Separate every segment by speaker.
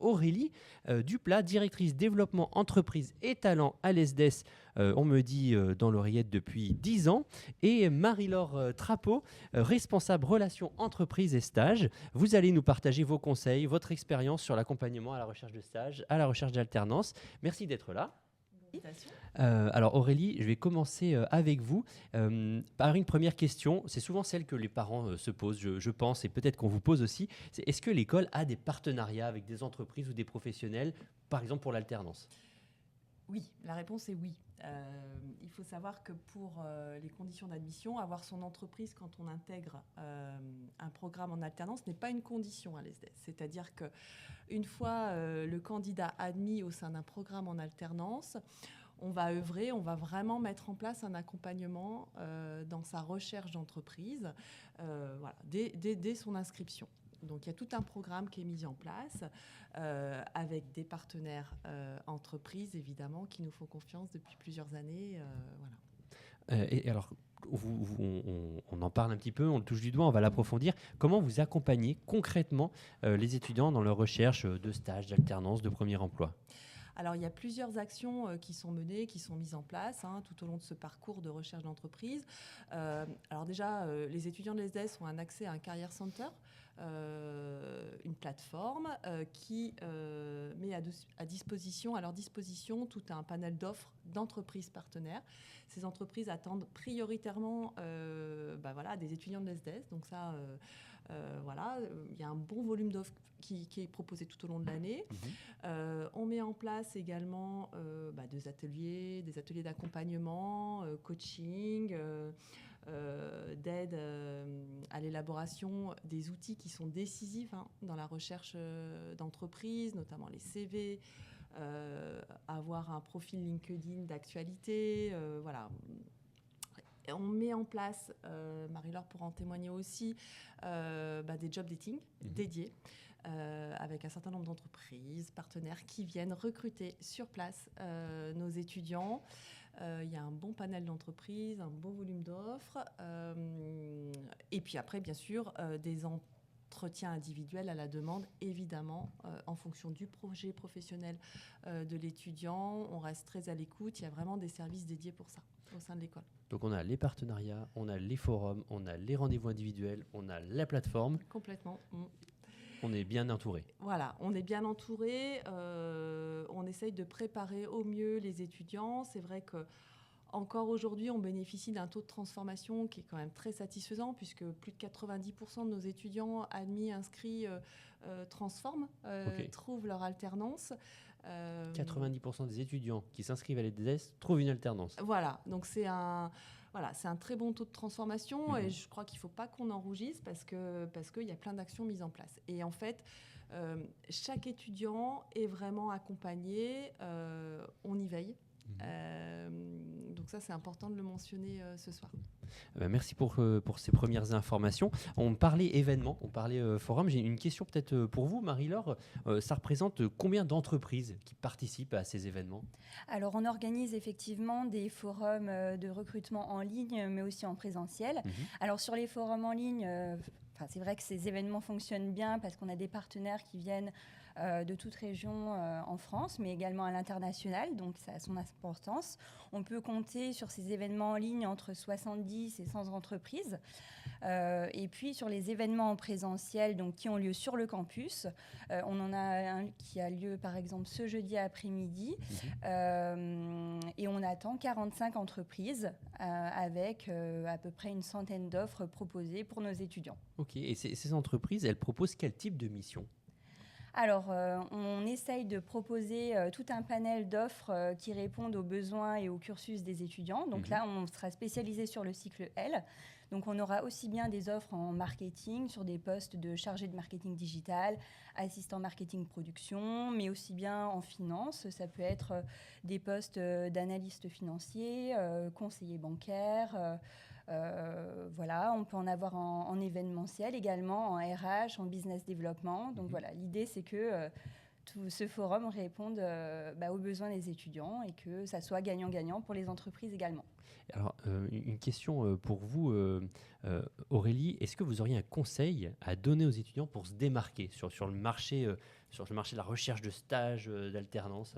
Speaker 1: Aurélie Duplat, directrice développement entreprise et talent à l'ESDES, on me dit dans l'oreillette depuis 10 ans, et Marie-Laure Trapeau, responsable relations entreprises et stages. Vous allez nous partager vos conseils, votre expérience sur l'accompagnement à la recherche de stages, à la recherche d'alternance. Merci d'être là. Alors Aurélie, je vais commencer avec vous par une première question. C'est souvent celle que les parents se posent, je pense, et peut-être qu'on vous pose aussi. Est-ce que l'école a des partenariats avec des entreprises ou des professionnels, par exemple pour l'alternance ?
Speaker 2: Oui, la réponse est oui. Il faut savoir que pour les conditions d'admission, avoir son entreprise quand on intègre un programme en alternance n'est pas une condition à l'ESDES. C'est-à-dire qu'une fois le candidat admis au sein d'un programme en alternance, on va œuvrer, on va vraiment mettre en place un accompagnement dans sa recherche d'entreprise dès son inscription. Donc, il y a tout un programme qui est mis en place avec des partenaires entreprises, évidemment, qui nous font confiance depuis plusieurs années.
Speaker 1: Et alors, on en parle un petit peu, on le touche du doigt, on va l'approfondir. Comment vous accompagnez concrètement les étudiants dans leur recherche de stage, d'alternance, de premier emploi ?
Speaker 2: Alors, il y a plusieurs actions qui sont menées, qui sont mises en place tout au long de ce parcours de recherche d'entreprise. Alors déjà, les étudiants de l'ESDES ont un accès à un Career Center, une plateforme qui met à leur disposition tout un panel d'offres d'entreprises partenaires. Ces entreprises attendent prioritairement des étudiants de l'ESDES. Donc ça, il y a un bon volume d'offres qui est proposé tout au long de l'année. On met en place également des ateliers d'accompagnement, coaching, d'aide à l'élaboration des outils qui sont décisifs dans la recherche d'entreprise, notamment les CV, avoir un profil LinkedIn d'actualité, On met en place, Marie-Laure pourra en témoigner aussi, des job dating dédiés avec un certain nombre d'entreprises, partenaires qui viennent recruter sur place nos étudiants. Il y a un bon panel d'entreprises, un bon volume d'offres. Et puis après, bien sûr, des entretiens individuels à la demande, évidemment, en fonction du projet professionnel de l'étudiant. On reste très à l'écoute. Il y a vraiment des services dédiés pour ça au sein de l'école.
Speaker 1: Donc on a les partenariats, on a les forums, on a les rendez-vous individuels, on a la plateforme.
Speaker 2: Complètement.
Speaker 1: On est bien entouré.
Speaker 2: Voilà, on est bien entouré. On essaye de préparer au mieux les étudiants. C'est vrai que encore aujourd'hui, on bénéficie d'un taux de transformation qui est quand même très satisfaisant puisque plus de 90% de nos étudiants admis, inscrits, transforment, trouvent leur alternance.
Speaker 1: 90% des étudiants qui s'inscrivent à l'ESDES trouvent une alternance.
Speaker 2: Voilà, donc c'est un très bon taux de transformation et je crois qu'il ne faut pas qu'on en rougisse parce qu'il y a plein d'actions mises en place. Et en fait, chaque étudiant est vraiment accompagné, on y veille. Donc ça, c'est important de le mentionner ce soir.
Speaker 1: Merci pour ces premières informations. On parlait événements, on parlait forum. J'ai une question peut-être pour vous, Marie-Laure. Ça représente combien d'entreprises qui participent à ces événements ?
Speaker 3: Alors, on organise effectivement des forums de recrutement en ligne, mais aussi en présentiel. Alors, sur les forums en ligne, c'est vrai que ces événements fonctionnent bien parce qu'on a des partenaires qui viennent de toute région en France, mais également à l'international, donc ça a son importance. On peut compter sur ces événements en ligne entre 70 et 100 entreprises. Et puis sur les événements en présentiel, donc qui ont lieu sur le campus, on en a un qui a lieu par exemple ce jeudi après-midi, et on attend 45 entreprises avec à peu près une centaine d'offres proposées pour nos étudiants.
Speaker 1: Ok, et ces entreprises, elles proposent quel type de mission ?
Speaker 3: Alors, on essaye de proposer tout un panel d'offres qui répondent aux besoins et au cursus des étudiants. Donc là, on sera spécialisé sur le cycle L. Donc, on aura aussi bien des offres en marketing, sur des postes de chargé de marketing digital, assistant marketing production, mais aussi bien en finance. Ça peut être des postes d'analyste financier, conseiller bancaire. On peut en avoir en événementiel également, en RH, en business développement. Donc voilà, l'idée c'est que tout ce forum réponde aux besoins des étudiants et que ça soit gagnant-gagnant pour les entreprises également.
Speaker 1: Alors, une question pour vous, Aurélie. Est-ce que vous auriez un conseil à donner aux étudiants pour se démarquer sur le marché de la recherche de stage, d'alternance?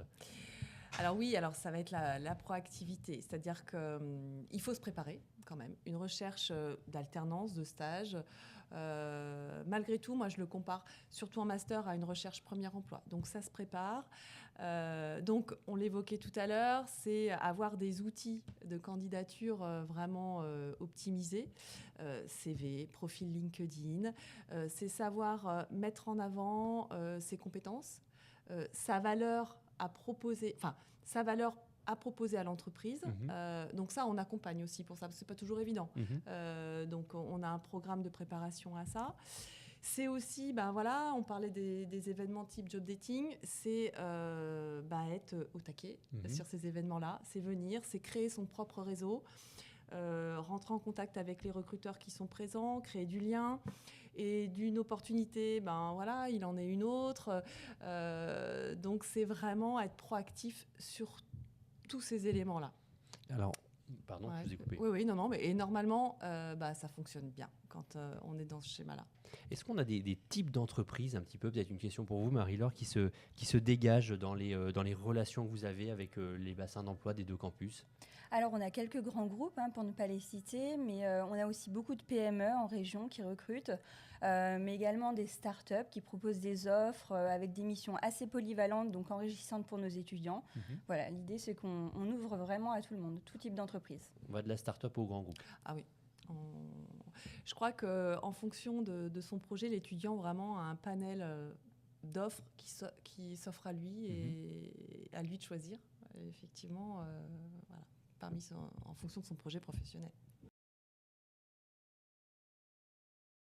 Speaker 2: Alors oui, alors ça va être la proactivité, c'est-à-dire qu'il faut se préparer quand même. Une recherche d'alternance, de stage, malgré tout, moi je le compare surtout en master à une recherche premier emploi. Donc ça se prépare. Donc on l'évoquait tout à l'heure, c'est avoir des outils de candidature vraiment optimisés, CV, profil LinkedIn, c'est savoir mettre en avant ses compétences, sa valeur à proposer, à l'entreprise. Donc ça, on accompagne aussi pour ça, parce que c'est pas toujours évident. Donc on a un programme de préparation à ça. C'est aussi, on parlait des événements type job dating, c'est être au taquet sur ces événements-là, c'est venir, c'est créer son propre réseau, rentrer en contact avec les recruteurs qui sont présents, créer du lien. Et d'une opportunité, il en est une autre. Donc, c'est vraiment être proactif sur tous ces éléments-là.
Speaker 1: Alors, pardon, je vous ai coupé.
Speaker 2: Oui, non, mais normalement, ça fonctionne bien quand on est dans ce schéma-là.
Speaker 1: Est-ce qu'on a des types d'entreprises, un petit peu, peut-être une question pour vous, Marie-Laure, qui se dégagent dans les relations que vous avez avec les bassins d'emploi des deux campus?
Speaker 3: Alors, on a quelques grands groupes, pour ne pas les citer, mais on a aussi beaucoup de PME en région qui recrutent, mais également des startups qui proposent des offres avec des missions assez polyvalentes, donc enrichissantes pour nos étudiants. Voilà, l'idée, c'est qu'on ouvre vraiment à tout le monde, tout type d'entreprise.
Speaker 1: On va de la start-up au grand groupe.
Speaker 2: Ah oui. Je crois qu'en fonction de son projet, l'étudiant vraiment a un panel d'offres qui s'offre à lui et à lui de choisir, effectivement, en fonction de son projet professionnel.